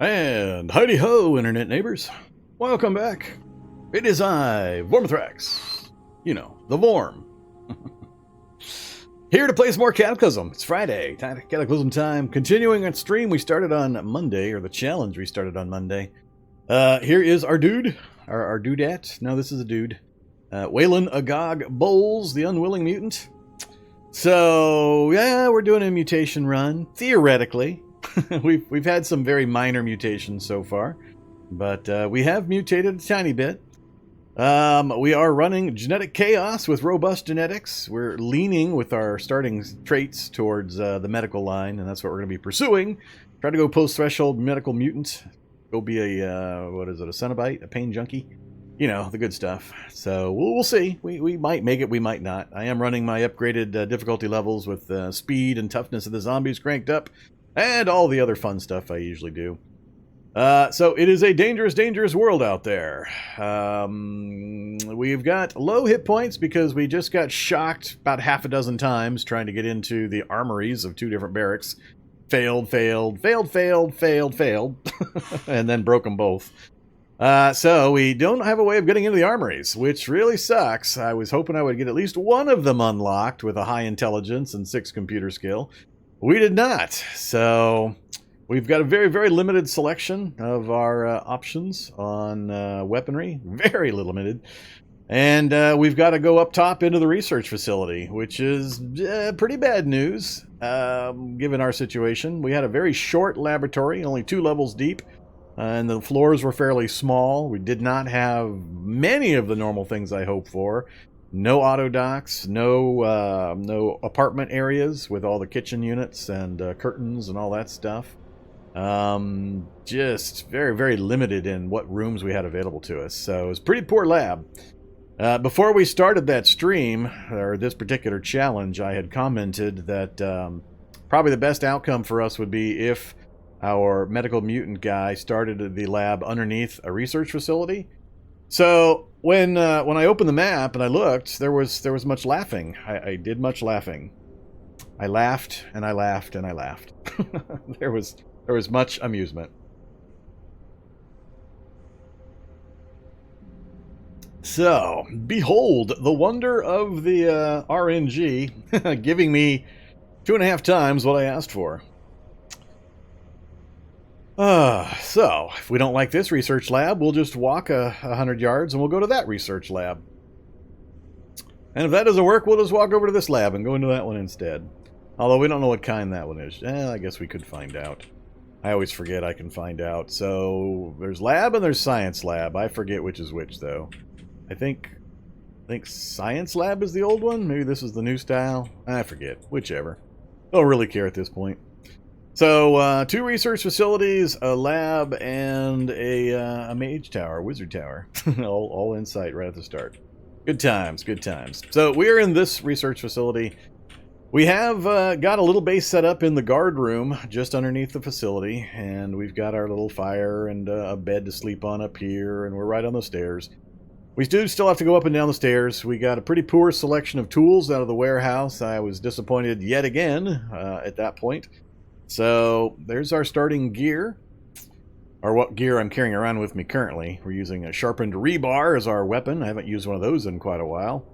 And heidi ho, internet neighbors. Welcome back. It is I, Vormithrax. You know, the Vorm. Here to play some more Cataclysm. It's Friday, Cataclysm time. Continuing on stream we started on Monday, or the challenge we started on Monday. Here is our dude, our dudette. No, this is a dude. Waylon Agog Bowles, the Unwilling Mutant. So, yeah, we're doing a mutation run, theoretically. We've had some very minor mutations so far, but we have mutated a tiny bit. We are running genetic chaos with robust genetics. We're leaning with our starting traits towards the medical line, and that's what we're going to be pursuing. Try to go post-threshold medical mutant. Go be a, what is it, a Cenobite, a pain junkie? You know, the good stuff. So we'll see. We might make it, we might not. I am running my upgraded difficulty levels with speed and toughness of the zombies cranked up, and all the other fun stuff I usually do. So it is a dangerous, dangerous world out there. We've got low hit points because we just got shocked about half a dozen times trying to get into the armories of two different barracks. Failed, failed, failed, failed, failed, failed, and then broke them both. So we don't have a way of getting into the armories, which really sucks. I was hoping I would get at least one of them unlocked with a high intelligence and 6 computer skill. We did not. So we've got a very, very limited selection of our options on weaponry. Very limited. And we've got to go up top into the research facility, which is pretty bad news, given our situation. We had a very short laboratory, only 2 levels deep, and the floors were fairly small. We did not have many of the normal things I hoped for. No auto docks, no apartment areas with all the kitchen units and curtains and all that stuff. Just very, very limited in what rooms we had available to us. So it was a pretty poor lab. Before we started that stream, or this particular challenge, I had commented that probably the best outcome for us would be if our medical mutant guy started the lab underneath a research facility. So when I opened the map and I looked, there was much laughing. I did much laughing. I laughed and I laughed and I laughed. There was much amusement. So, behold, the wonder of the RNG giving me 2.5 times what I asked for. So, if we don't like this research lab, we'll just walk 100 yards and we'll go to that research lab. And if that doesn't work, we'll just walk over to this lab and go into that one instead. Although we don't know what kind that one is. I guess we could find out. I always forget I can find out. So, there's lab and there's science lab. I forget which is which, though. I think science lab is the old one. Maybe this is the new style. I forget. Whichever. Don't really care at this point. So, 2 research facilities, a lab, and a mage tower, wizard tower. all in sight right at the start. Good times, good times. So, we're in this research facility. We have got a little base set up in the guard room just underneath the facility, and we've got our little fire and a bed to sleep on up here, and we're right on the stairs. We do still have to go up and down the stairs. We got a pretty poor selection of tools out of the warehouse. I was disappointed yet again at that point. So there's our starting gear, or what gear I'm carrying around with me currently. We're using a sharpened rebar as our weapon. I haven't used one of those in quite a while.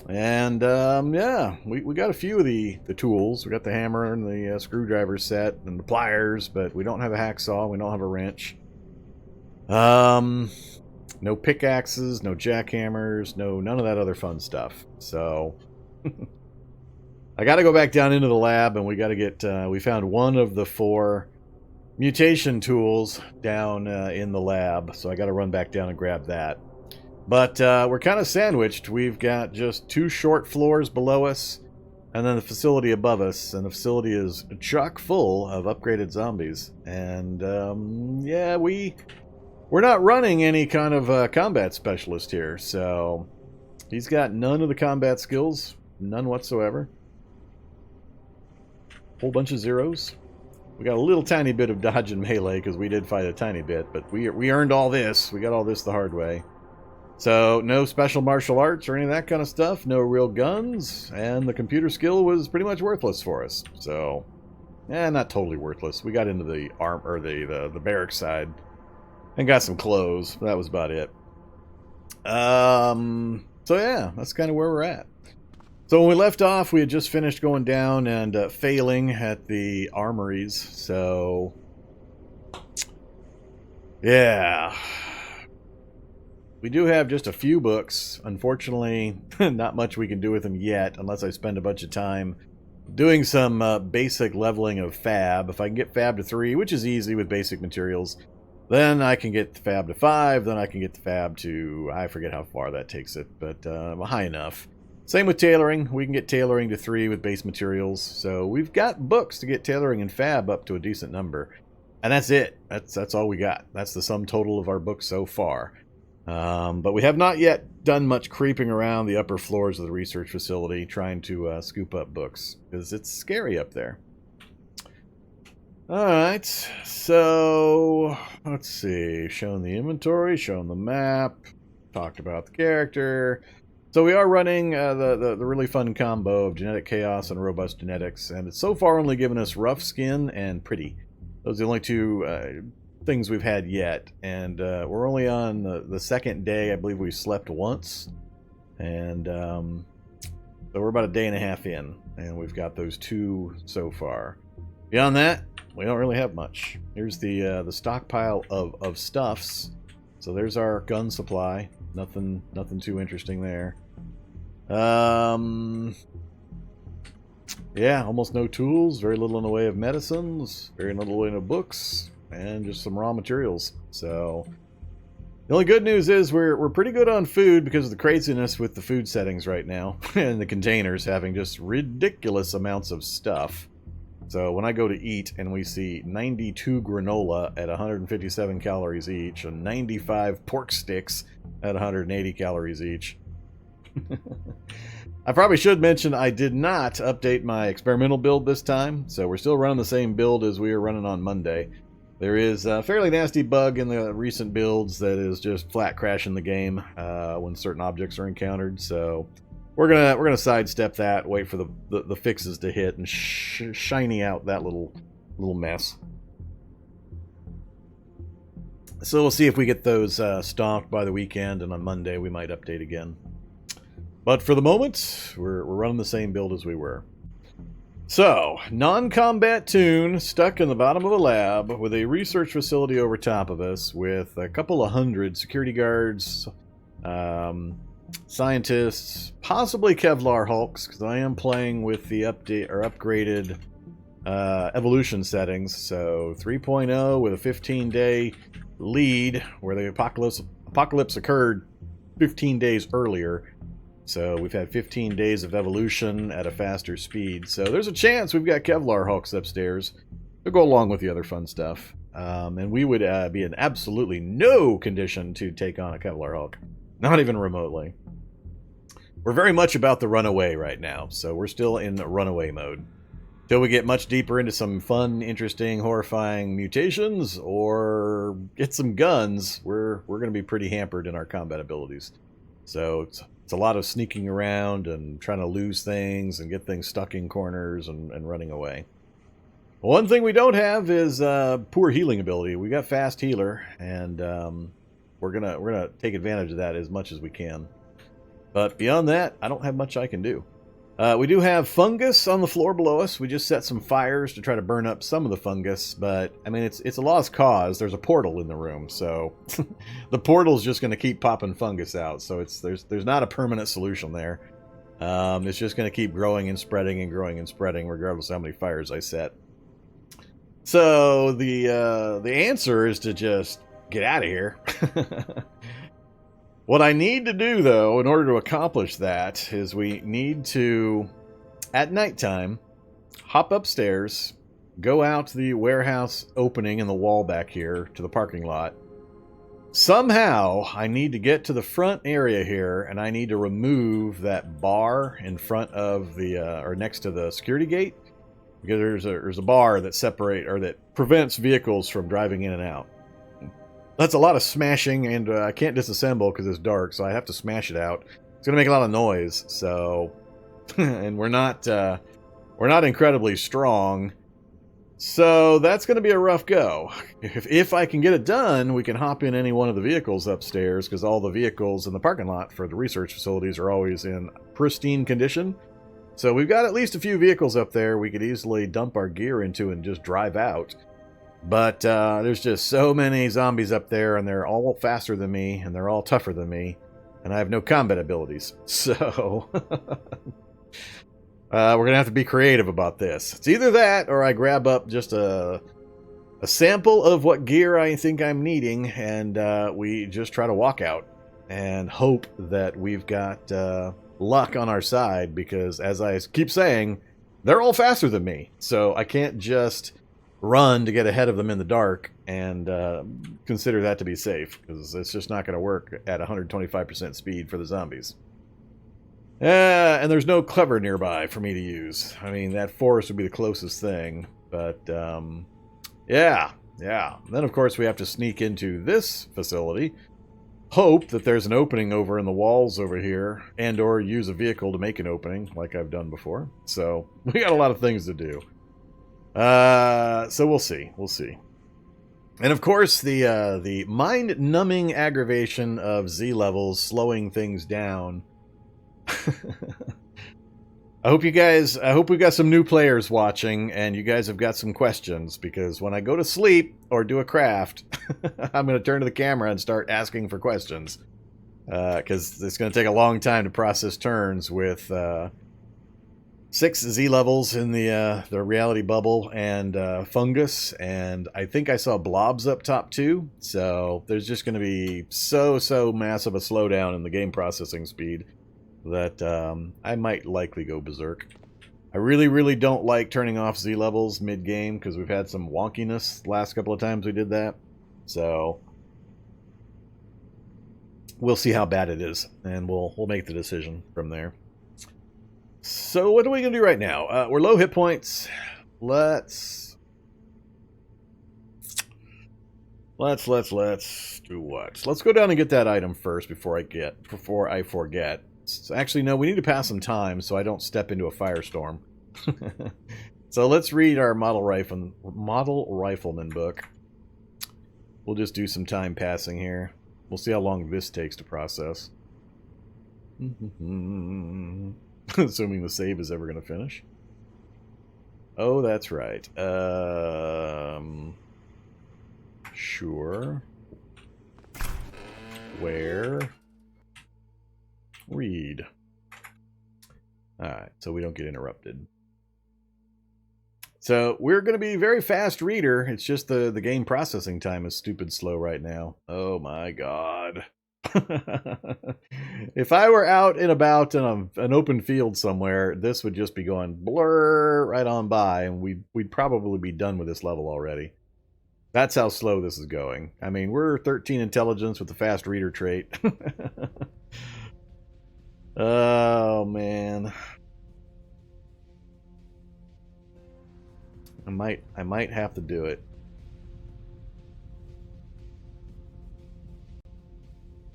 And yeah, we got a few of the tools. We got the hammer and the screwdriver set and the pliers, but we don't have a hacksaw. We don't have a wrench. No pickaxes, no jackhammers, none of that other fun stuff. So I got to go back down into the lab, and we got to get. We found one of the 4 mutation tools down in the lab, so I got to run back down and grab that. But we're kind of sandwiched. We've got just 2 short floors below us, and then the facility above us, and the facility is chock full of upgraded zombies. And yeah, we're not running any kind of combat specialist here, so he's got none of the combat skills, none whatsoever. Whole bunch of zeros. We got a little tiny bit of dodge and melee because we did fight a tiny bit, but we earned all this. We got all this the hard way. So no special martial arts or any of that kind of stuff, no real guns, and the computer skill was pretty much worthless for us. So not totally worthless. We got into the the barrack side and got some clothes. That was about it. So yeah, that's kind of where we're at. So when we left off, we had just finished going down and failing at the armories. So yeah, we do have just a few books. Unfortunately, not much we can do with them yet, unless I spend a bunch of time doing some basic leveling of fab. If I can get fab to 3, which is easy with basic materials, then I can get the fab to 5, then I can get the fab to, I forget how far that takes it, but high enough. Same with tailoring. We can get tailoring to 3 with base materials. So we've got books to get tailoring and fab up to a decent number. And that's it. That's all we got. That's the sum total of our books so far. But we have not yet done much creeping around the upper floors of the research facility trying to scoop up books, because it's scary up there. Alright, so let's see. Shown the inventory, shown the map, talked about the character. So we are running the really fun combo of genetic chaos and robust genetics, and it's so far only given us rough skin and pretty. Those are the only two things we've had yet, and we're only on the second day. I believe we slept once, and so we're about a day and a half in, and we've got those 2 so far. Beyond that, we don't really have much. Here's the stockpile of stuffs. So there's our gun supply. Nothing too interesting there. Yeah, almost no tools, very little in the way of medicines, very little in the way of books, and just some raw materials. So the only good news is we're pretty good on food because of the craziness with the food settings right now, and the containers having just ridiculous amounts of stuff. So when I go to eat and we see 92 granola at 157 calories each and 95 pork sticks at 180 calories each. I probably should mention I did not update my experimental build this time, so we're still running the same build as we were running on Monday. There is a fairly nasty bug in the recent builds that is just flat crashing the game when certain objects are encountered, so we're gonna sidestep that, wait for the fixes to hit, and shiny out that little mess. So we'll see if we get those stomped by the weekend, and on Monday we might update again. But for the moment, we're running the same build as we were. So, non-combat toon stuck in the bottom of a lab with a research facility over top of us with a couple of hundred security guards, scientists, possibly Kevlar Hulks, because I am playing with the upgraded evolution settings. So 3.0 with a 15-day lead, where the apocalypse occurred 15 days earlier. So we've had 15 days of evolution at a faster speed. So there's a chance we've got Kevlar Hulks upstairs to go along with the other fun stuff. And we would be in absolutely no condition to take on a Kevlar Hulk. Not even remotely. We're very much about the runaway right now. So we're still in runaway mode. Till we get much deeper into some fun, interesting, horrifying mutations or get some guns, we're going to be pretty hampered in our combat abilities. So it's a lot of sneaking around and trying to lose things and get things stuck in corners and running away. One thing we don't have is poor healing ability. We got fast healer, and we're gonna take advantage of that as much as we can. But beyond that, I don't have much I can do. We do have fungus on the floor below us. We just set some fires to try to burn up some of the fungus, but I mean it's a lost cause. There's a portal in the room, so the portal's just going to keep popping fungus out. So there's not a permanent solution there. It's just going to keep growing and spreading and growing and spreading, regardless of how many fires I set. So the answer is to just get out of here. What I need to do, though, in order to accomplish that, is we need to, at nighttime, hop upstairs, go out to the warehouse opening in the wall back here to the parking lot. Somehow, I need to get to the front area here, and I need to remove that bar in front of the, or next to the security gate, because there's a bar that prevents vehicles from driving in and out. That's a lot of smashing, and I can't disassemble because it's dark, so I have to smash it out. It's going to make a lot of noise, so... and we're not incredibly strong, So that's going to be a rough go. If I can get it done, we can hop in any one of the vehicles upstairs, because all the vehicles in the parking lot for the research facilities are always in pristine condition. So we've got at least a few vehicles up there we could easily dump our gear into and just drive out. But there's just so many zombies up there, and they're all faster than me, and they're all tougher than me, and I have no combat abilities. So we're going to have to be creative about this. It's either that, or I grab up just a sample of what gear I think I'm needing, and we just try to walk out and hope that we've got luck on our side, because as I keep saying, they're all faster than me. So I can't just run to get ahead of them in the dark and consider that to be safe, because it's just not going to work at 125% speed for the zombies. And there's no cover nearby for me to use. I mean, that forest would be the closest thing, but yeah. Then of course we have to sneak into this facility, hope that there's an opening over in the walls over here, and or use a vehicle to make an opening like I've done before. So we got a lot of things to do. So we'll see. And of course, the mind-numbing aggravation of Z levels slowing things down. I hope we got some new players watching, and you guys have got some questions, because when I go to sleep or do a craft, I'm going to turn to the camera and start asking for questions, because it's going to take a long time to process turns with 6 Z levels in the reality bubble, and fungus, and I think I saw blobs up top too. So there's just going to be so massive a slowdown in the game processing speed that I might likely go berserk. I really don't like turning off Z levels mid-game, because we've had some wonkiness the last couple of times we did that. So we'll see how bad it is, and we'll make the decision from there. So what are we going to do right now? We're low hit points. Let's do what? Let's go down and get that item first before I forget. Actually, no, we need to pass some time so I don't step into a firestorm. So let's read our model rifleman book. We'll just do some time passing here. We'll see how long this takes to process. Assuming the save is ever going to finish. Oh, that's right. Sure. Where? Read. Alright, so we don't get interrupted. So we're going to be very fast reader. It's just the game processing time is stupid slow right now. Oh my god. If I were out and about in an open field somewhere, this would just be going blur right on by, and we'd probably be done with this level already. That's how slow this is going. I mean, we're 13 intelligence with the fast reader trait. Oh man. I might have to do it.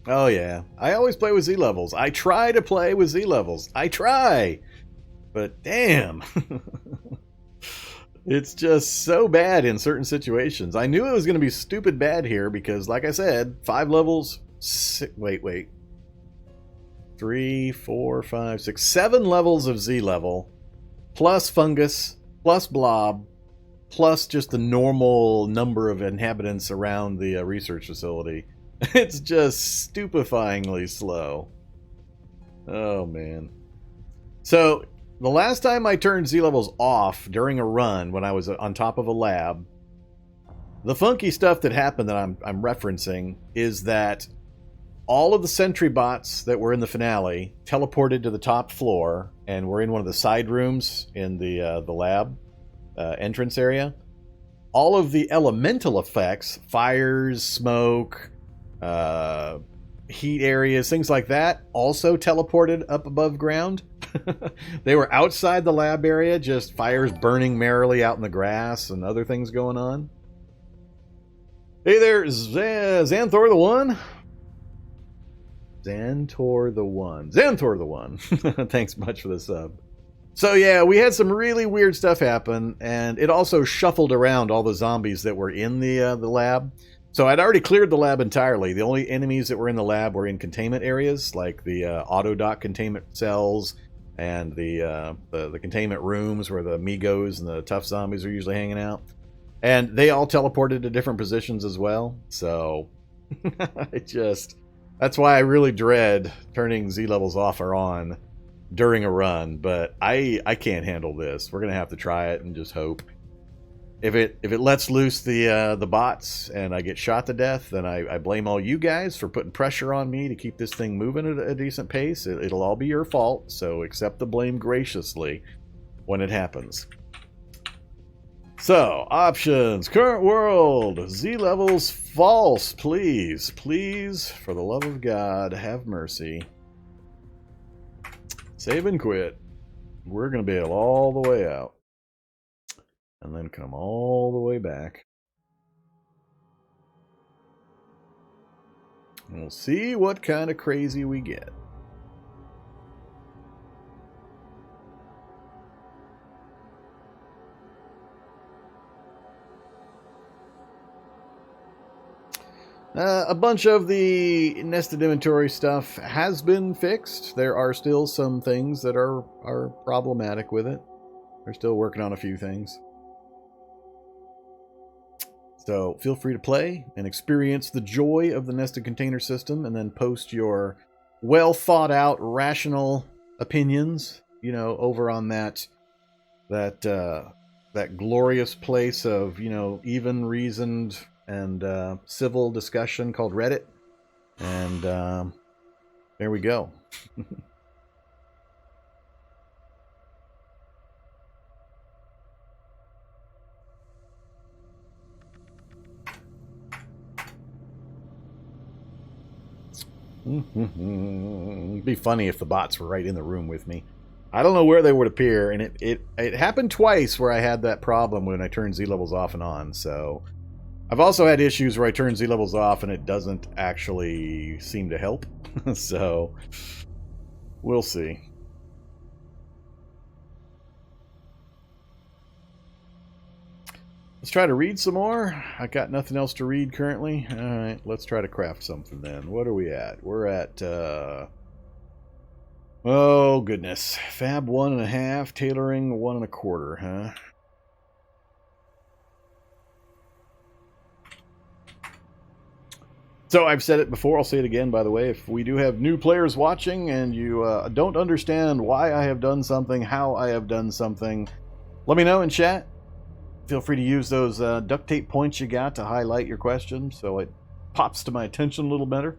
Oh yeah, I always play with Z levels. I try to play with Z levels. I try, but damn, it's just so bad in certain situations. I knew it was going to be stupid bad here because, like I said, 5 levels. Wait. 3, 4, 5, 6, 7 levels of Z level, plus fungus, plus blob, plus just the normal number of inhabitants around the research facility. It's just stupefyingly slow. Oh, man. So, the last time I turned Z levels off during a run when I was on top of a lab, the funky stuff that happened that I'm referencing is that all of the sentry bots that were in the finale teleported to the top floor and were in one of the side rooms in the lab entrance area. All of the elemental effects, fires, smoke, heat areas, things like that, also teleported up above ground. They were outside the lab area, just fires burning merrily out in the grass and other things going on. Hey there, Xanthor the One. Xanthor the One. Thanks much for the sub. So yeah, we had some really weird stuff happen, and it also shuffled around all the zombies that were in the lab. So I'd already cleared the lab entirely. The only enemies that were in the lab were in containment areas, like the auto dock containment cells and the containment rooms where the Migos and the tough zombies are usually hanging out. And they all teleported to different positions as well. So that's why I really dread turning Z levels off or on during a run, but I can't handle this. We're gonna have to try it and just hope. If it lets loose the bots and I get shot to death, then I blame all you guys for putting pressure on me to keep this thing moving at a decent pace. It'll all be your fault, so accept the blame graciously when it happens. So, options, current world, Z levels false, please. Please, for the love of God, have mercy. Save and quit. We're going to bail all the way out. And then come all the way back. And we'll see what kind of crazy we get. A bunch of the nested inventory stuff has been fixed. There are still some things that are problematic with it. They're still working on a few things. So feel free to play and experience the joy of the nested container system, and then post your well thought out, rational opinions, you know, over on that glorious place of, you know, even reasoned and civil discussion called Reddit. And there we go. It'd be funny if the bots were right in the room with me. I don't know where they would appear, and it happened twice where I had that problem when I turned Z levels off and on. So I've also had issues where I turn Z levels off and it doesn't actually seem to help. So we'll see. Let's try to read some more. I got nothing else to read currently. All right, let's try to craft something then. What are we at? We're at, oh goodness, Fab 1.5, tailoring 1.25, huh? So I've said it before, I'll say it again, by the way. If we do have new players watching and you don't understand why I have done something, how I have done something, let me know in chat. Feel free to use those duct tape points you got to highlight your question so it pops to my attention a little better.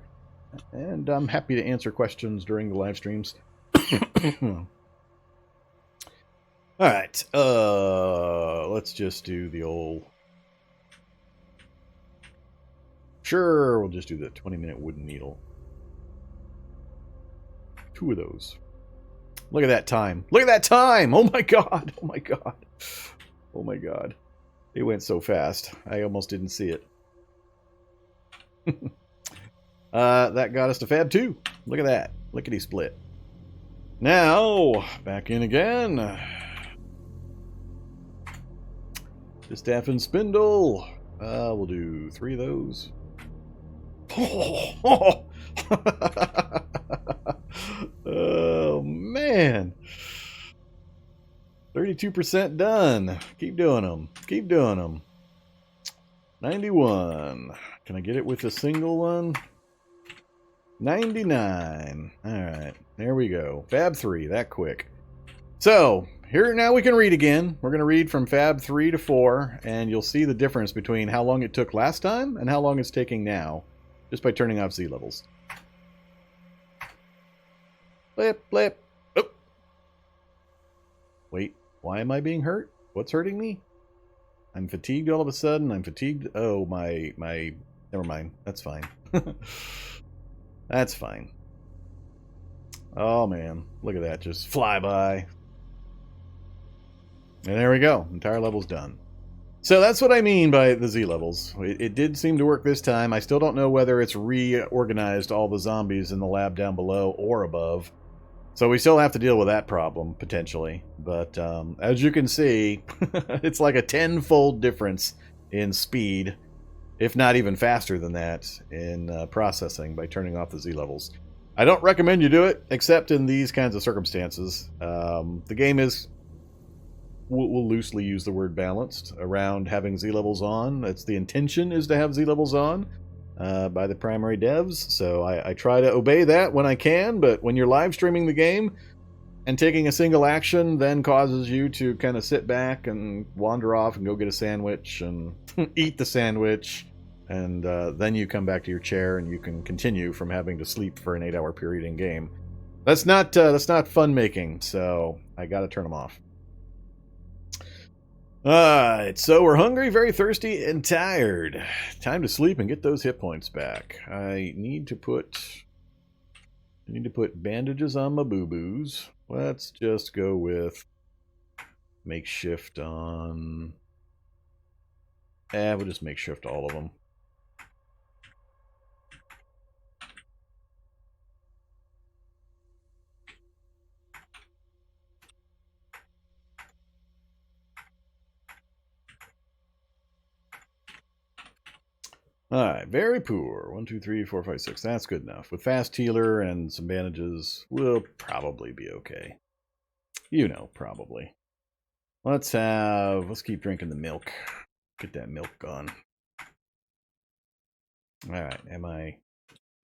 And I'm happy to answer questions during the live streams. Alright, let's just do the old... Sure, we'll just do the 20-minute wooden needle. 2 of those. Look at that time. Look at that time! Oh my god! Oh my god! Oh my god. It went so fast. I almost didn't see it. That got us to Fab 2. Look at that. Lickety split. Now, back in again. Distaff and spindle. We'll do 3 of those. Oh, man. 32% done. Keep doing them. Keep doing them. 91. Can I get it with a single one? 99. Alright, there we go. Fab 3, that quick. So, here now we can read again. We're going to read from Fab 3 to 4, and you'll see the difference between how long it took last time and how long it's taking now, just by turning off Z levels. Blip, blip. Oh. Wait, why am I being hurt? What's hurting me? I'm fatigued all of a sudden. I'm fatigued. Oh, my... Never mind. That's fine. That's fine. Oh, man. Look at that. Just fly by. And there we go. Entire level's done. So that's what I mean by the Z levels. It did seem to work this time. I still don't know whether it's reorganized all the zombies in the lab down below or above. So we still have to deal with that problem, potentially. But as you can see, it's like a 10-fold difference in speed, if not even faster than that, in processing by turning off the Z levels. I don't recommend you do it, except in these kinds of circumstances. The game is, we'll loosely use the word balanced, around having Z levels on. That's the intention, is to have Z levels on. By the primary devs, so I try to obey that when I can, but when you're live streaming the game and taking a single action then causes you to kind of sit back and wander off and go get a sandwich and eat the sandwich, and then you come back to your chair and you can continue from having to sleep for an 8-hour period in game. That's not fun making, so I gotta turn them off. Alright, so we're hungry, very thirsty, and tired. Time to sleep and get those hit points back. I need to put bandages on my boo-boos. Let's just go with makeshift on... we'll just makeshift all of them. Alright, very poor. 1, 2, 3, 4, 5, 6. That's good enough. With fast healer and some bandages, we'll probably be okay. You know, probably. Let's keep drinking the milk. Get that milk gone. Alright, am I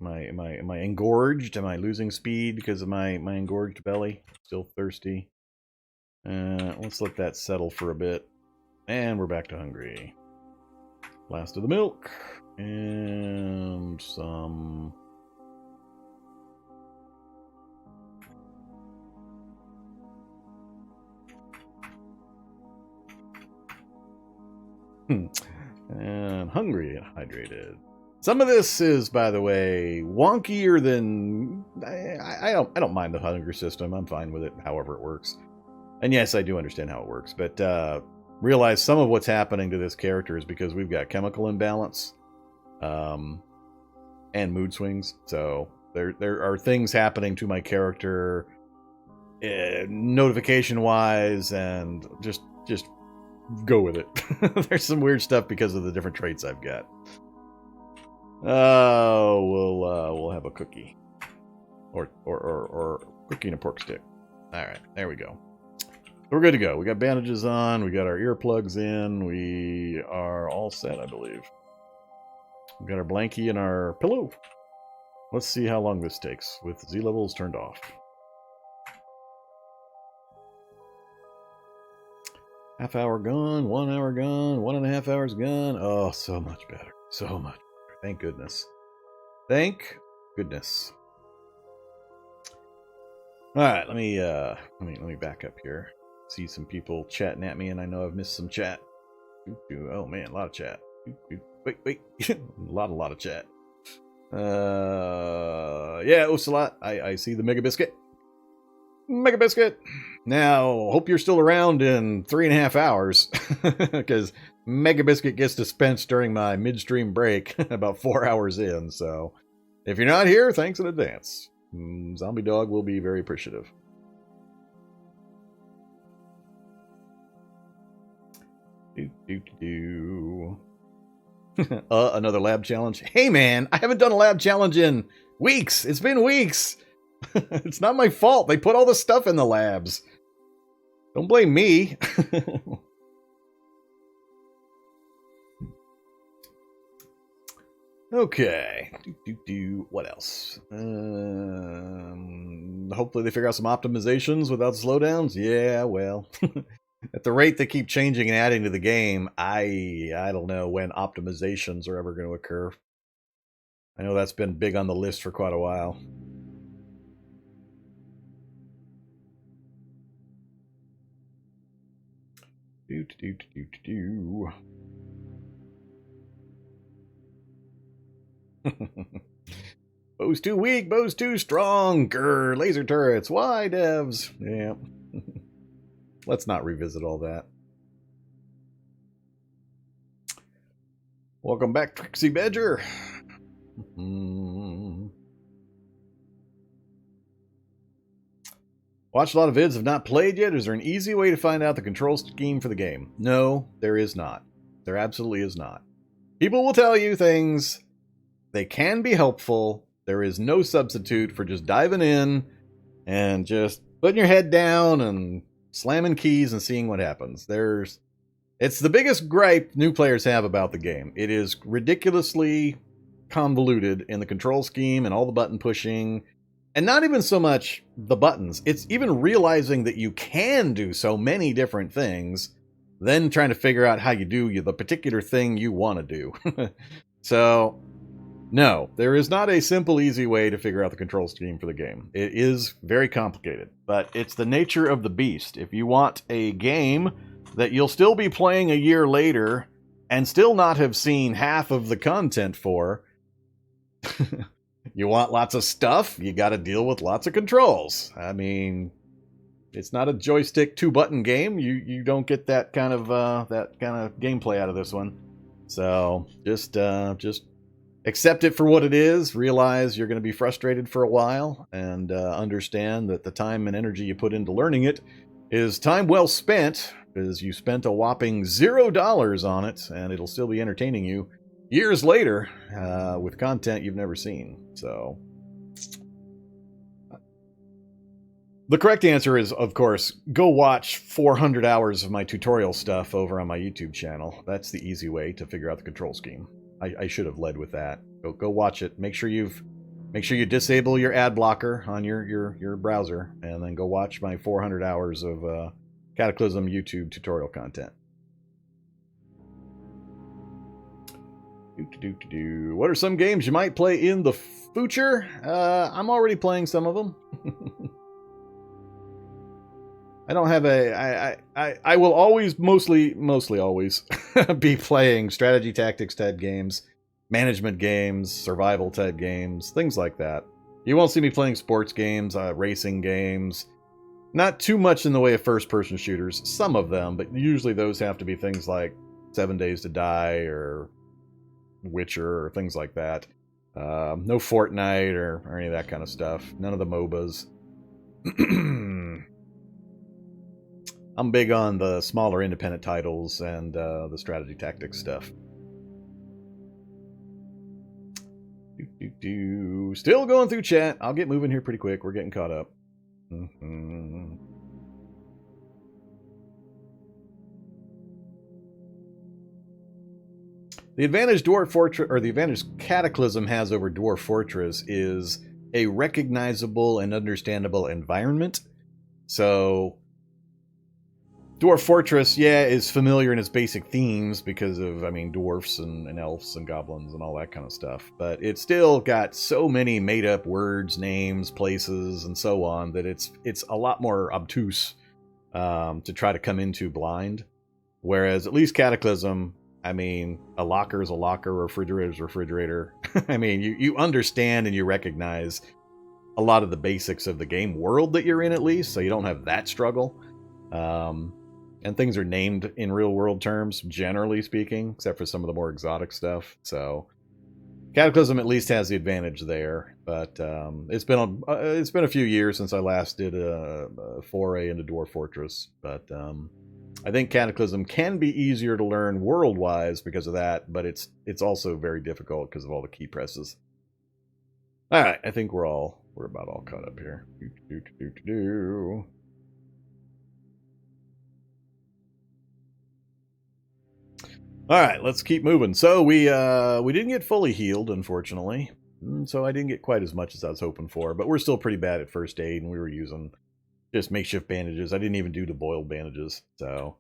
engorged? Am I losing speed because of my engorged belly? Still thirsty. Let's let that settle for a bit. And we're back to hungry. Last of the milk. And some... and hungry and hydrated. Some of this is, by the way, wonkier than... I don't mind the hunger system. I'm fine with it, however it works. And yes, I do understand how it works, but realize some of what's happening to this character is because we've got chemical imbalance. And mood swings, so there are things happening to my character, notification wise, and just go with it. There's some weird stuff because of the different traits I've got. We'll have a cookie, or cookie and a pork stick. All right, there we go. We're good to go. We got bandages on. We got our earplugs in. We are all set, I believe. We got our blankie and our pillow. Let's see how long this takes with Z levels turned off. Half hour gone, 1 hour gone, 1.5 hours gone. Oh, so much better. So much better. Thank goodness. Thank goodness. All right, let me back up here. See some people chatting at me, and I know I've missed some chat. Oh man, a lot of chat. Wait. a lot of chat. Yeah, Ocelot. I see the Mega Biscuit. Mega Biscuit. Now, hope you're still around in 3.5 hours, because Mega Biscuit gets dispensed during my midstream break, about 4 hours in. So, if you're not here, thanks in advance. Zombie Dog will be very appreciative. Another lab challenge. Hey man, I haven't done a lab challenge in weeks. It's been weeks. It's not my fault. They put all the stuff in the labs. Don't blame me. Okay. What else? Hopefully they figure out some optimizations without slowdowns. Yeah, well. At the rate they keep changing and adding to the game, I don't know when optimizations are ever going to occur. I know that's been big on the list for quite a while. Bow's too weak, bow's too strong. Grr, laser turrets. Why, devs? Yeah. Let's not revisit all that. Welcome back, Trixie Badger. Watched a lot of vids, have not played yet. Is there an easy way to find out the control scheme for the game? No, there is not. There absolutely is not. People will tell you things. They can be helpful. There is no substitute for just diving in and just putting your head down and slamming keys and seeing what happens. It's the biggest gripe new players have about the game. It is ridiculously convoluted in the control scheme and all the button pushing. And not even so much the buttons. It's even realizing that you can do so many different things, then trying to figure out how you do the particular thing you want to do. So, no, there is not a simple, easy way to figure out the control scheme for the game. It is very complicated, but it's the nature of the beast. If you want a game that you'll still be playing a year later and still not have seen half of the content for, you want lots of stuff, you got to deal with lots of controls. I mean, it's not a joystick 2-button game. You don't get that kind of gameplay out of this one. So just accept it for what it is. Realize you're going to be frustrated for a while, and understand that the time and energy you put into learning it is time well spent, because you spent a whopping $0 on it, and it'll still be entertaining you years later with content you've never seen. So the correct answer is, of course, go watch 400 hours of my tutorial stuff over on my YouTube channel. That's the easy way to figure out the control scheme. I should have led with that. Go watch it. Make sure you disable your ad blocker on your browser, and then go watch my 400 hours of Cataclysm YouTube tutorial content. What are some games you might play in the future? I'm already playing some of them. I don't have I will always, mostly always, be playing strategy tactics type games, management games, survival type games, things like that. You won't see me playing sports games, racing games. Not too much in the way of first-person shooters. Some of them, but usually those have to be things like 7 Days to Die or Witcher or things like that. No Fortnite or any of that kind of stuff. None of the MOBAs. I'm big on the smaller independent titles and the strategy tactics stuff. Still going through chat. I'll get moving here pretty quick. We're getting caught up. The advantage Dwarf Fortress, or the advantage Cataclysm has over Dwarf Fortress, is a recognizable and understandable environment. So Dwarf Fortress, yeah, is familiar in its basic themes because of, I mean, dwarfs and elves and goblins and all that kind of stuff. But it's still got so many made-up words, names, places, and so on that it's a lot more obtuse to try to come into blind. Whereas at least Cataclysm, I mean, a locker is a locker, a refrigerator is a refrigerator. I mean, you understand and you recognize a lot of the basics of the game world that you're in, at least, so you don't have that struggle. And things are named in real-world terms, generally speaking, except for some of the more exotic stuff. So Cataclysm at least has the advantage there. But it's been a few years since I last did a foray into Dwarf Fortress. But I think Cataclysm can be easier to learn world-wise because of that, but it's also very difficult because of all the key presses. All right, I think we're about all caught up here. All right, let's keep moving. So we didn't get fully healed, unfortunately. So I didn't get quite as much as I was hoping for, but we're still pretty bad at first aid, and we were using just makeshift bandages. I didn't even do the boiled bandages. So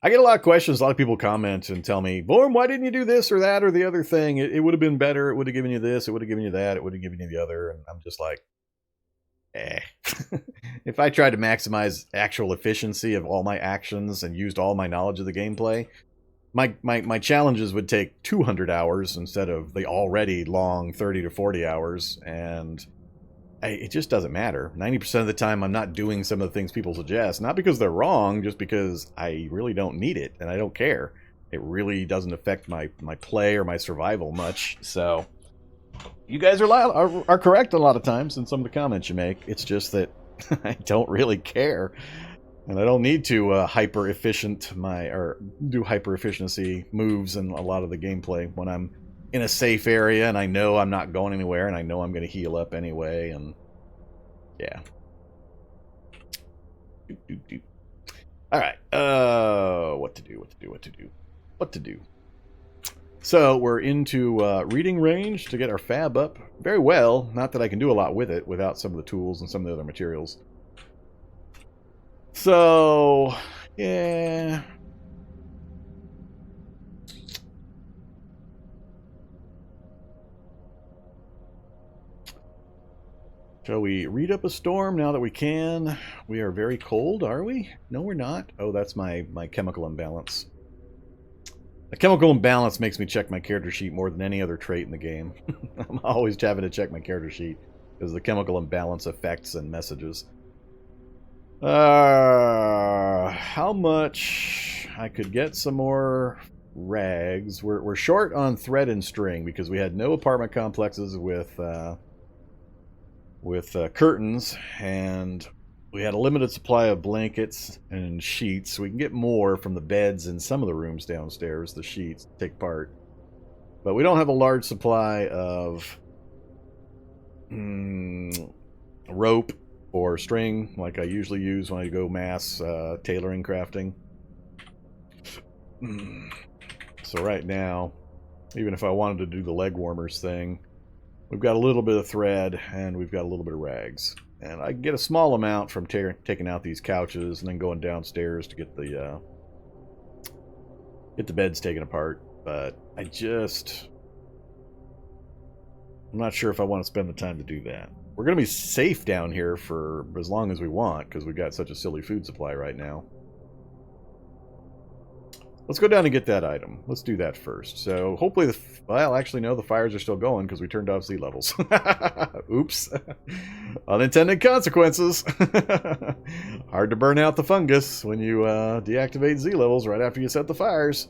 I get a lot of questions. A lot of people comment and tell me, Vorm, why didn't you do this or that or the other thing? It would have been better. It would have given you this. It would have given you that. It would have given you the other. And I'm just like, If I tried to maximize actual efficiency of all my actions and used all my knowledge of the gameplay, my challenges would take 200 hours instead of the already long 30 to 40 hours, and it just doesn't matter. 90% of the time I'm not doing some of the things people suggest, not because they're wrong, just because I really don't need it, and I don't care. It really doesn't affect my play or my survival much, so you guys are correct a lot of times in some of the comments you make. It's just that I don't really care. And I don't need to do hyper efficiency moves in a lot of the gameplay when I'm in a safe area and I know I'm not going anywhere and I know I'm going to heal up anyway. And yeah. All right. What to do? So we're into reading range to get our fab up very well. Not that I can do a lot with it without some of the tools and some of the other materials. So, yeah. Shall we read up a storm now that we can? We are very cold, are we? No, we're not. Oh, that's my chemical imbalance. The chemical imbalance makes me check my character sheet more than any other trait in the game. I'm always having to check my character sheet because of the chemical imbalance effects and messages. How much I could get some more rags. We're short on thread and string because we had no apartment complexes with curtains, and we had a limited supply of blankets and sheets. We can get more from the beds in some of the rooms downstairs, the sheets take part. But we don't have a large supply of rope or string like I usually use when I go mass tailoring crafting. So right now, even if I wanted to do the leg warmers thing, we've got a little bit of thread and we've got a little bit of rags. And I can get a small amount from taking out these couches and then going downstairs to get the beds taken apart. But I'm not sure if I want to spend the time to do that. We're going to be safe down here for as long as we want because we've got such a silly food supply right now. Let's go down and get that item. Let's do that first. So hopefully well, actually no, the fires are still going because we turned off Z levels. Oops. Unintended consequences. Hard to burn out the fungus when you deactivate Z levels right after you set the fires.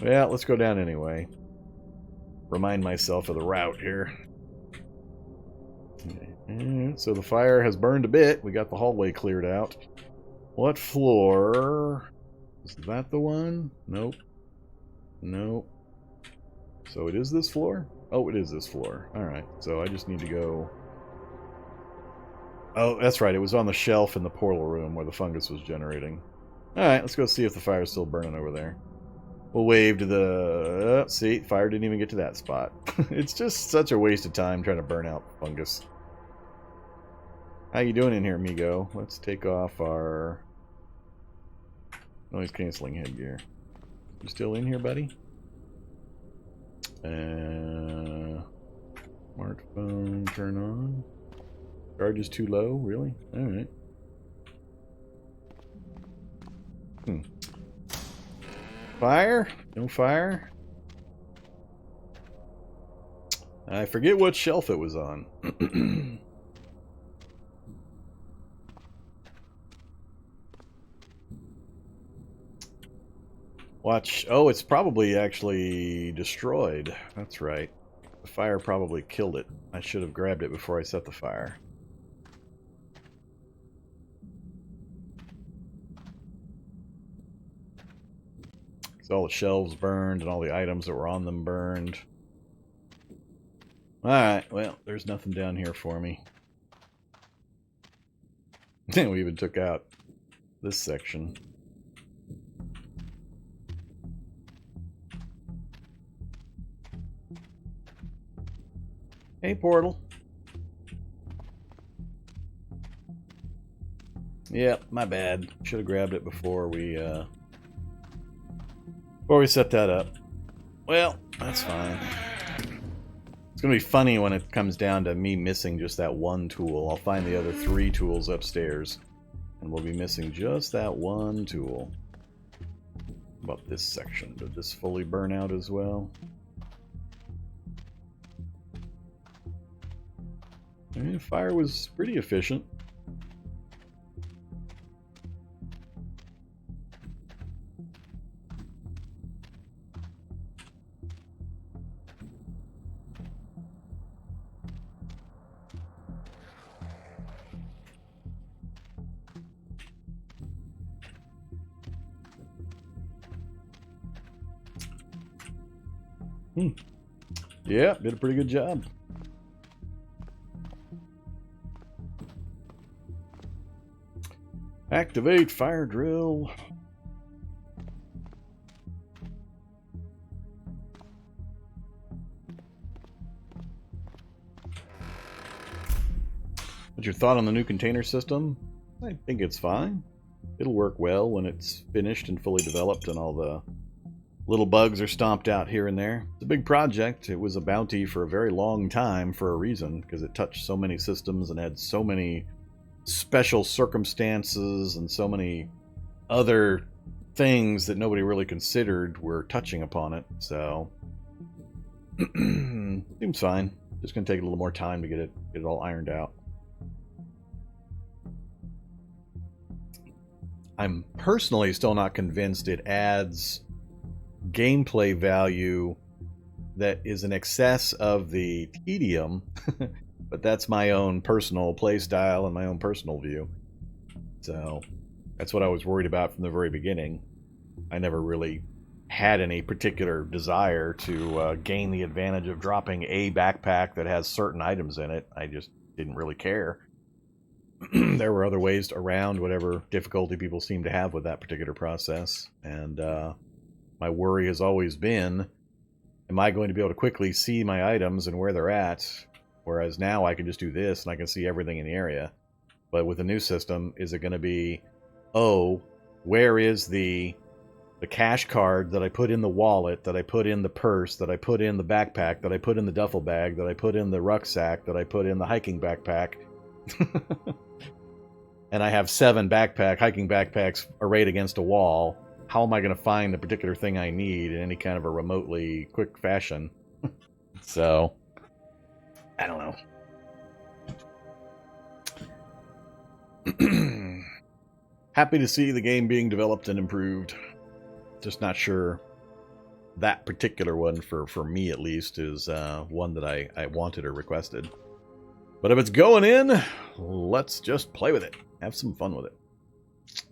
Yeah, let's go down anyway. Remind myself of the route here. So the fire has burned a bit. We got the hallway cleared out. What floor? Is that the one? Nope. Nope. So it is this floor? Oh, it is this floor. Alright, so I just need to go... Oh, that's right. It was on the shelf in the portal room where the fungus was generating. Alright, let's go see if the fire's still burning over there. We'll wave to the... see, fire didn't even get to that spot. It's just such a waste of time trying to burn out fungus. How you doing in here, amigo? Let's take off our noise canceling headgear. You still in here, buddy? Smartphone turn on. Charge is too low, really? Alright. Fire? No fire? I forget what shelf it was on. Watch. Oh, it's probably actually destroyed. That's right. The fire probably killed it. I should have grabbed it before I set the fire. So all the shelves burned and all the items that were on them burned. Alright, well, there's nothing down here for me. We even took out this section. Hey, portal. Yep, my bad. Should have grabbed it before we set that up. Well, that's fine. It's going to be funny when it comes down to me missing just that one tool. I'll find the other 3 tools upstairs, and we'll be missing just that one tool. How about this section? Did this fully burn out as well? And fire was pretty efficient. Yeah, did a pretty good job. Activate fire drill. What's your thought on the new container system? I think it's fine. It'll work well when it's finished and fully developed and all the little bugs are stomped out here and there. It's a big project. It was a bounty for a very long time for a reason, because it touched so many systems and had so many special circumstances and so many other things that nobody really considered were touching upon it. So, seems fine. Just going to take a little more time to get it all ironed out. I'm personally still not convinced it adds gameplay value that is in excess of the tedium, but that's my own personal play style and my own personal view. So that's what I was worried about from the very beginning. I never really had any particular desire to gain the advantage of dropping a backpack that has certain items in it. I just didn't really care. There were other ways around whatever difficulty people seem to have with that particular process. And my worry has always been, am I going to be able to quickly see my items and where they're at? Whereas now I can just do this and I can see everything in the area. But with the new system, is it going to be, oh, where is the cash card that I put in the wallet, that I put in the purse, that I put in the backpack, that I put in the duffel bag, that I put in the rucksack, that I put in the hiking backpack? And I have 7 hiking backpacks arrayed against a wall. How am I going to find the particular thing I need in any kind of a remotely quick fashion? So, I don't know. Happy to see the game being developed and improved. Just not sure that particular one, for me at least, is one that I wanted or requested. But if it's going in, let's just play with it. Have some fun with it.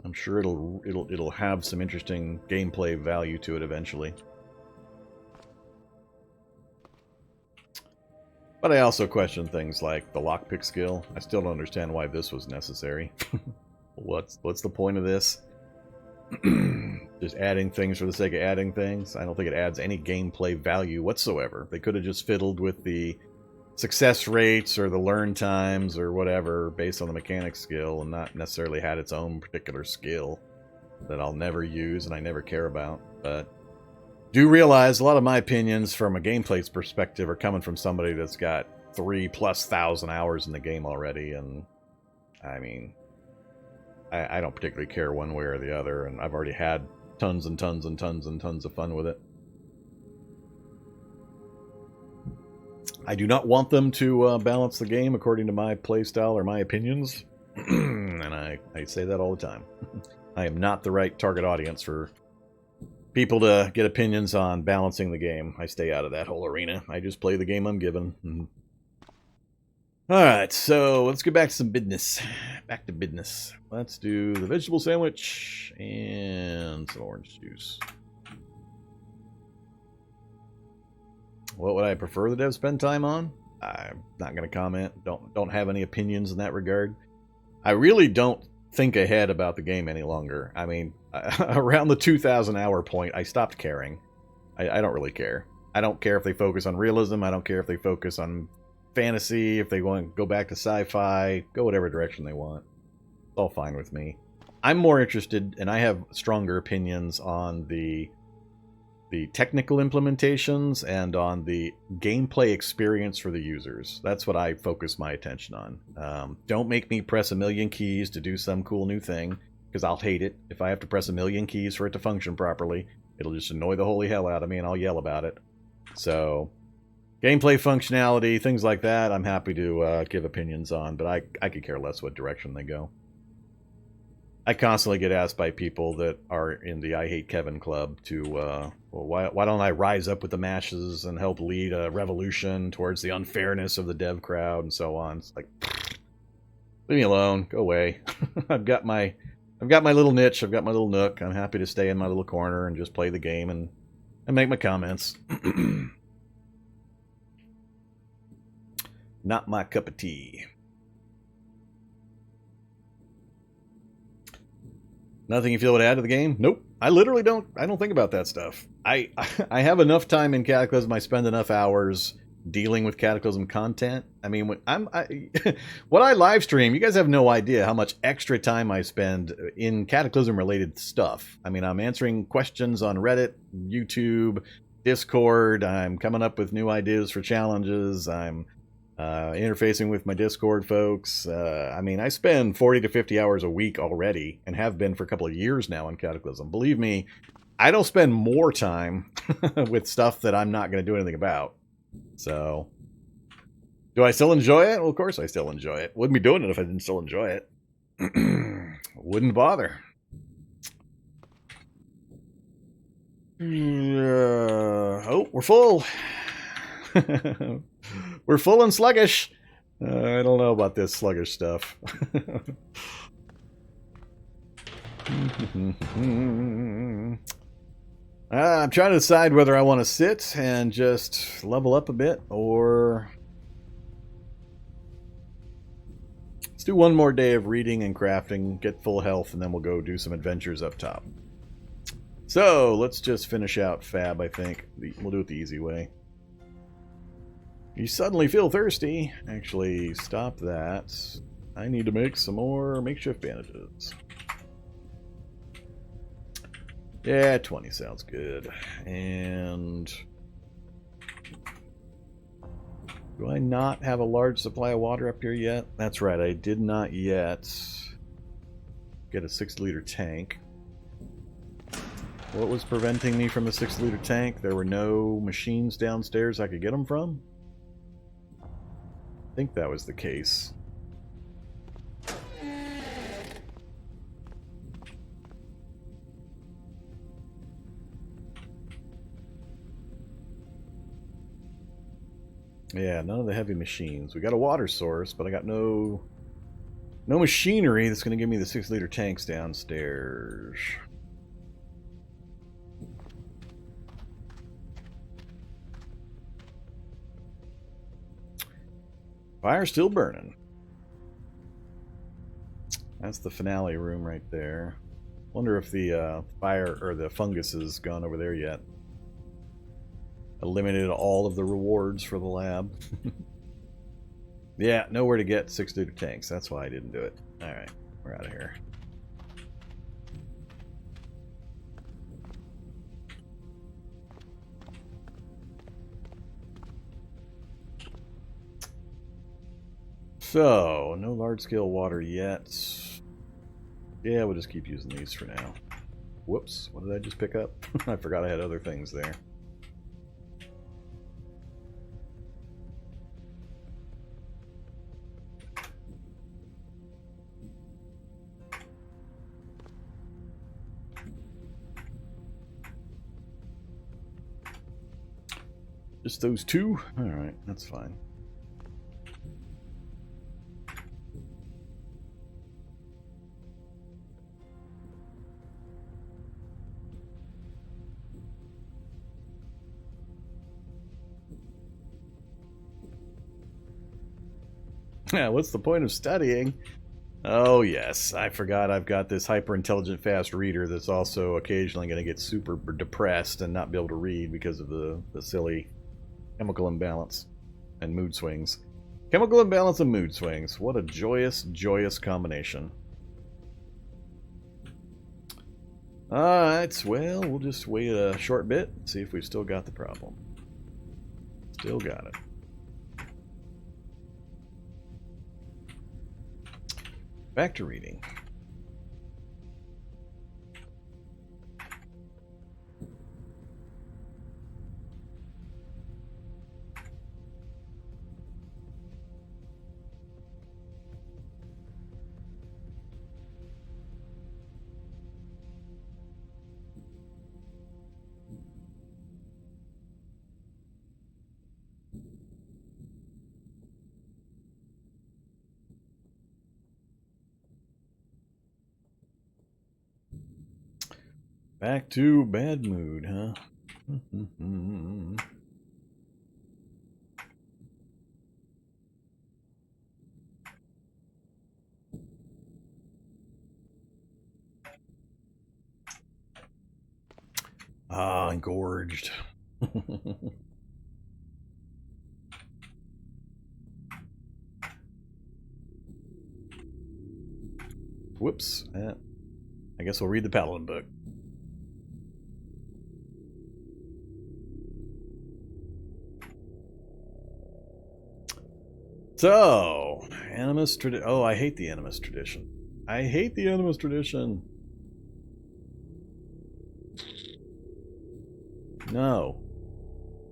I'm sure it'll have some interesting gameplay value to it eventually. But I also question things like the lockpick skill. I still don't understand why this was necessary. What's the point of this? Just adding things for the sake of adding things? I don't think it adds any gameplay value whatsoever. They could have just fiddled with the success rates or the learn times or whatever based on the mechanic skill and not necessarily had its own particular skill that I'll never use and I never care about. But do realize a lot of my opinions from a gameplay perspective are coming from somebody that's got 3,000+ hours in the game already, and I mean, I don't particularly care one way or the other, and I've already had tons and tons and tons and tons of fun with it. I do not want them to balance the game according to my playstyle or my opinions, and I say that all the time. I am not the right target audience for people to get opinions on balancing the game. I stay out of that whole arena. I just play the game I'm given. Alright, so let's get back to some business. Back to business. Let's do the vegetable sandwich and some orange juice. What would I prefer the devs spend time on? I'm not going to comment. Don't have any opinions in that regard. I really don't think ahead about the game any longer. I mean, around the 2,000 hour point, I stopped caring. I don't really care. I don't care if they focus on realism. I don't care if they focus on fantasy, if they want to go back to sci-fi, go whatever direction they want. It's all fine with me. I'm more interested, and I have stronger opinions on the technical implementations and on the gameplay experience for the users. That's what I focus my attention on. Don't make me press 1,000,000 keys to do some cool new thing, because I'll hate it. If I have to press 1,000,000 keys for it to function properly, it'll just annoy the holy hell out of me and I'll yell about it. So, gameplay functionality, things like that, I'm happy to give opinions on, but I could care less what direction they go. I constantly get asked by people that are in the I Hate Kevin club to, well, why don't I rise up with the masses and help lead a revolution towards the unfairness of the dev crowd and so on. It's like, leave me alone, go away. I've got my little niche, I've got my little nook. I'm happy to stay in my little corner and just play the game and make my comments. Not my cup of tea. Nothing you feel would add to the game? Nope. I literally don't. I don't think about that stuff. I have enough time in Cataclysm. I spend enough hours dealing with Cataclysm content. I mean, when what I live stream, you guys have no idea how much extra time I spend in Cataclysm related stuff. I mean, I'm answering questions on Reddit, YouTube, Discord. I'm coming up with new ideas for challenges. I'm interfacing with my Discord folks. I mean, I spend 40 to 50 hours a week already and have been for a couple of years now in Cataclysm. Believe me, I don't spend more time with stuff that I'm not going to do anything about. So, do I still enjoy it? Well, of course I still enjoy it. Wouldn't be doing it if I didn't still enjoy it. Wouldn't bother. Oh, we're full. We're full and sluggish. I don't know about this sluggish stuff. I'm trying to decide whether I want to sit and just level up a bit, or let's do one more day of reading and crafting, get full health, and then we'll go do some adventures up top. So let's just finish out Fab, I think. We'll do it the easy way. You suddenly feel thirsty. Actually, stop that. I need to make some more makeshift bandages. Yeah, 20 sounds good. And do I not have a large supply of water up here yet? That's right, I did not yet get a 6-liter tank. What was preventing me from a 6-liter tank? There were no machines downstairs I could get them from? I think that was the case. Yeah, none of the heavy machines. We got a water source, but I got no machinery that's going to give me the 6-liter tanks downstairs. Fire's still burning. That's the finale room right there. Wonder if the fire or the fungus has gone over there yet. Eliminated all of the rewards for the lab. Yeah, nowhere to get 6-liter tanks. That's why I didn't do it. Alright, we're out of here. So, no large-scale water yet. Yeah, we'll just keep using these for now. Whoops, what did I just pick up? I forgot I had other things there. Just those two? Alright, that's fine. Yeah, what's the point of studying? Oh yes, I forgot I've got this hyper-intelligent fast reader that's also occasionally going to get super depressed and not be able to read because of the silly chemical imbalance and mood swings. Chemical imbalance and mood swings. What a joyous, joyous combination. Alright, well, we'll just wait a short bit and see if we've still got the problem. Still got it. Back to reading. Back to bad mood, huh? Ah, engorged. Whoops. I guess we'll read the Paladin book. So, Animus tradition. Oh, I hate the Animus tradition. I hate the Animus tradition. No.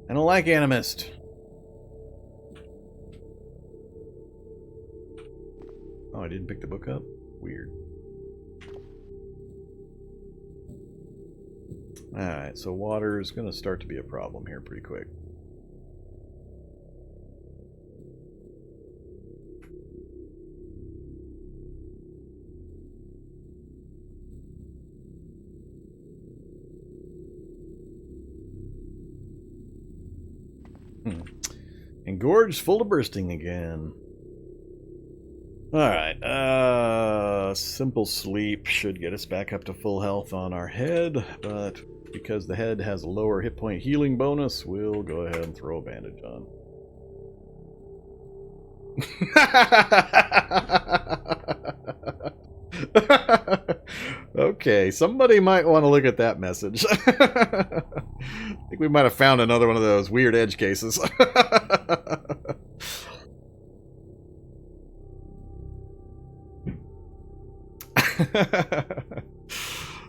I don't like Animist. Oh, I didn't pick the book up? Weird. Alright, so water is going to start to be a problem here pretty quick. Engorged, full to bursting again. Alright, simple sleep should get us back up to full health on our head, but because the head has a lower hit point healing bonus, we'll go ahead and throw a bandage on. Okay, somebody might want to look at that message. I think we might have found another one of those weird edge cases.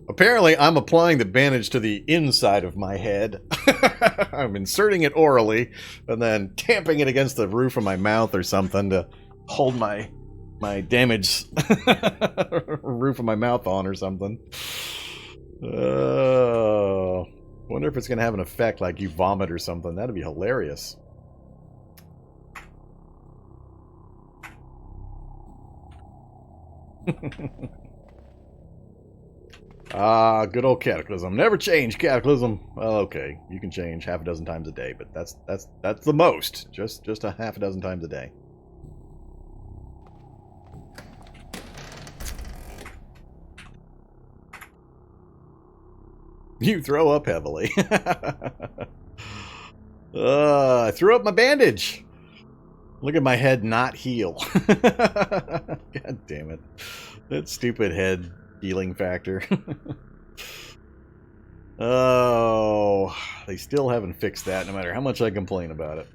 Apparently, I'm applying the bandage to the inside of my head. I'm inserting it orally and then tamping it against the roof of my mouth or something to hold my damaged roof of my mouth on or something. Wonder if it's going to have an effect like you vomit or something. That'd be hilarious. Ah, good old Cataclysm. Never change, Cataclysm. Well, okay, you can change half a dozen times a day, but that's the most. Just a half a dozen times a day. You throw up heavily. I threw up my bandage. Look at my head not heal. God damn it. That stupid head healing factor. Oh, they still haven't fixed that no matter how much I complain about it.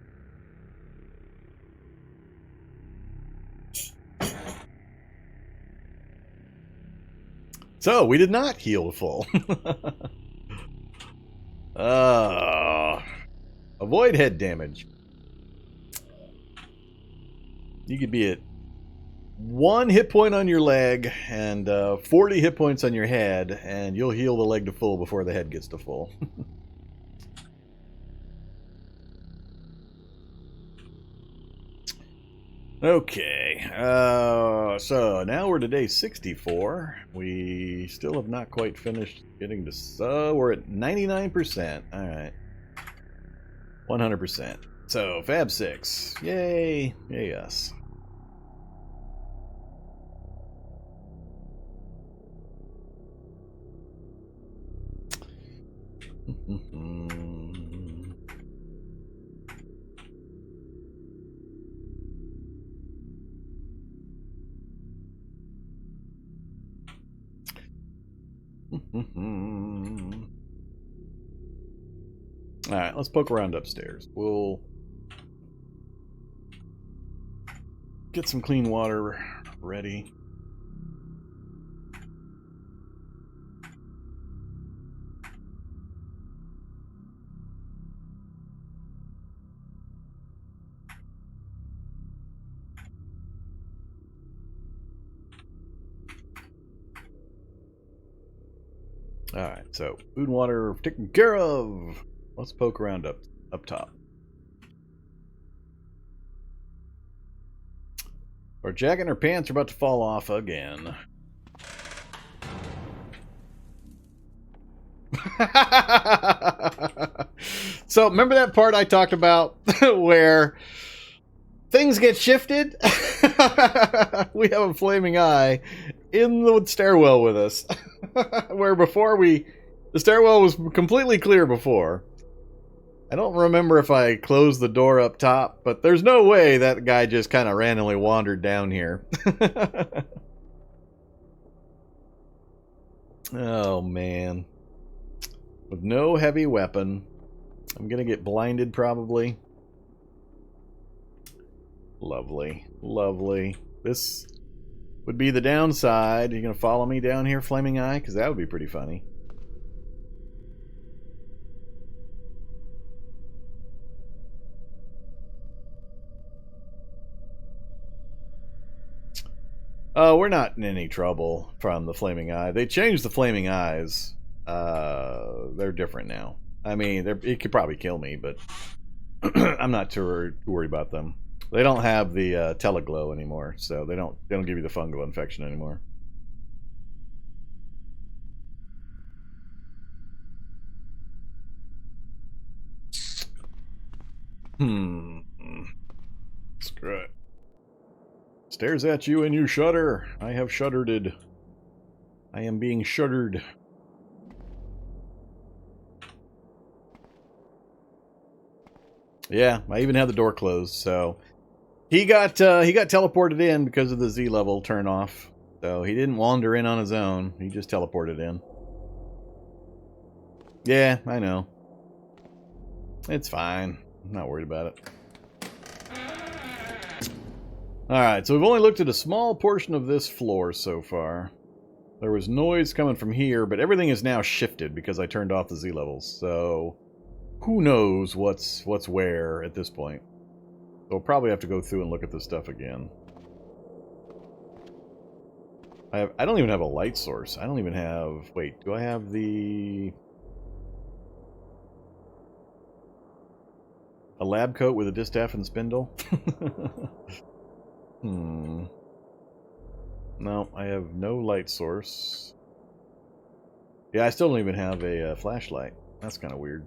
So, we did not heal full. Avoid head damage. You could be at 1 hit point on your leg and 40 hit points on your head, and you'll heal the leg to full before the head gets to full. Okay, so now we're to day 64. We still have not quite finished getting to... we're at 99%. Alright. 100%. So, Fab 6. Yay. Yay us. Alright, let's poke around upstairs. We'll get some clean water ready. Alright, so food and water taken care of. Let's poke around up top. Our jacket and our pants are about to fall off again. So remember that part I talked about where things get shifted? We have a flaming eye in the stairwell with us. Where before we The stairwell was completely clear before. I don't remember if I closed the door up top, but there's no way that guy just kind of randomly wandered down here. Oh, man. With no heavy weapon. I'm going to get blinded, probably. Lovely. Lovely. This would be the downside. You're going to follow me down here, Flaming Eye? Because that would be pretty funny. Oh, we're not in any trouble from the Flaming Eye. They changed the Flaming Eyes. They're different now. I mean, it could probably kill me, but I'm not too worried about them. They don't have the teleglow anymore, so they don't give you the fungal infection anymore. Screw it. Stares at you and you shudder. I have shuddered. I am being shuddered. Yeah, I even had the door closed, so he got teleported in because of the Z level turn off. So he didn't wander in on his own. He just teleported in. Yeah, I know. It's fine. I'm not worried about it. Alright, so we've only looked at a small portion of this floor so far. There was noise coming from here, but everything is now shifted because I turned off the Z levels. So who knows what's where at this point. So we'll probably have to go through and look at this stuff again. I don't even have a light source. I don't even have... Wait, do I have the... A lab coat with a distaff and spindle? No, I have no light source. Yeah, I still don't even have a flashlight. That's kind of weird.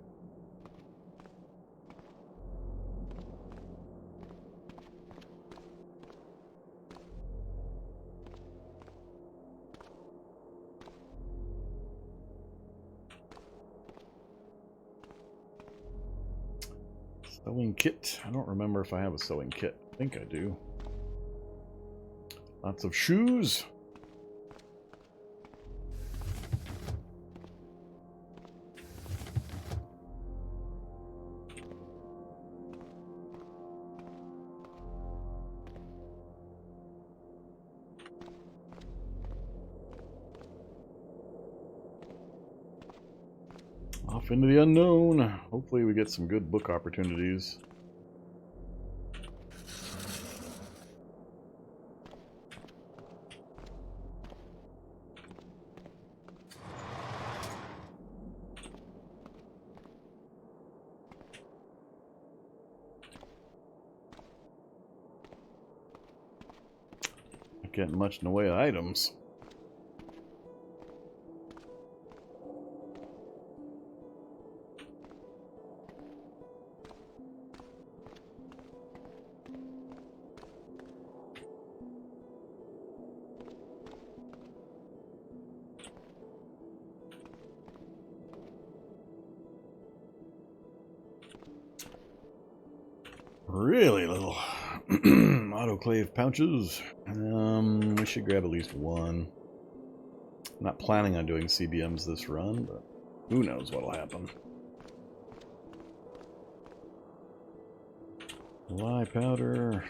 Sewing kit. I don't remember if I have a sewing kit. I think I do. Lots of shoes. Off into the unknown. Hopefully we get some good book opportunities. Not getting much in the way of items. Really little autoclave pouches. We should grab at least one. I'm not planning on doing CBMs this run, but who knows what'll happen. Lye powder.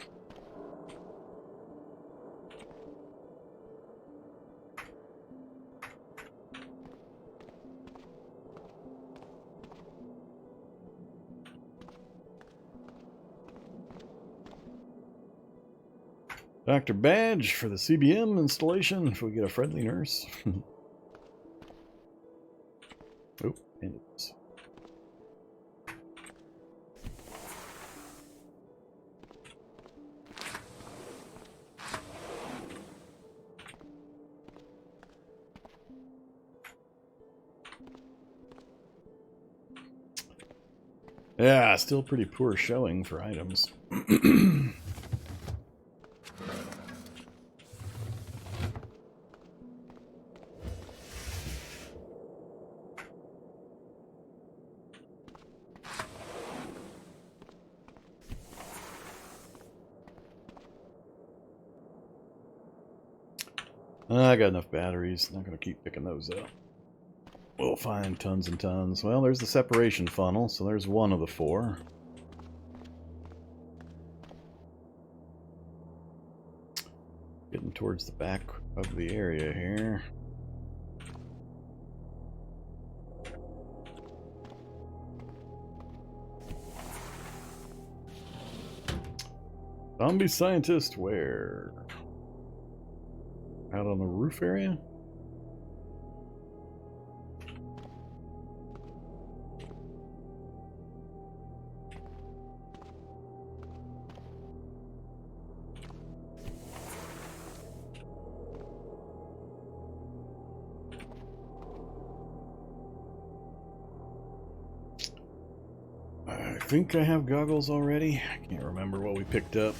Dr. Badge for the CBM installation if we get a friendly nurse. Oh, bandits. Yeah, still pretty poor showing for items. I got enough batteries. Not going to keep picking those up. We'll find tons and tons. Well, there's the separation funnel, so there's one of the 4. Getting towards the back of the area here. Zombie scientist where? Out on the roof area? I think I have goggles already. I can't remember what we picked up.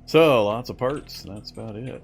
So, lots of parts. That's about it.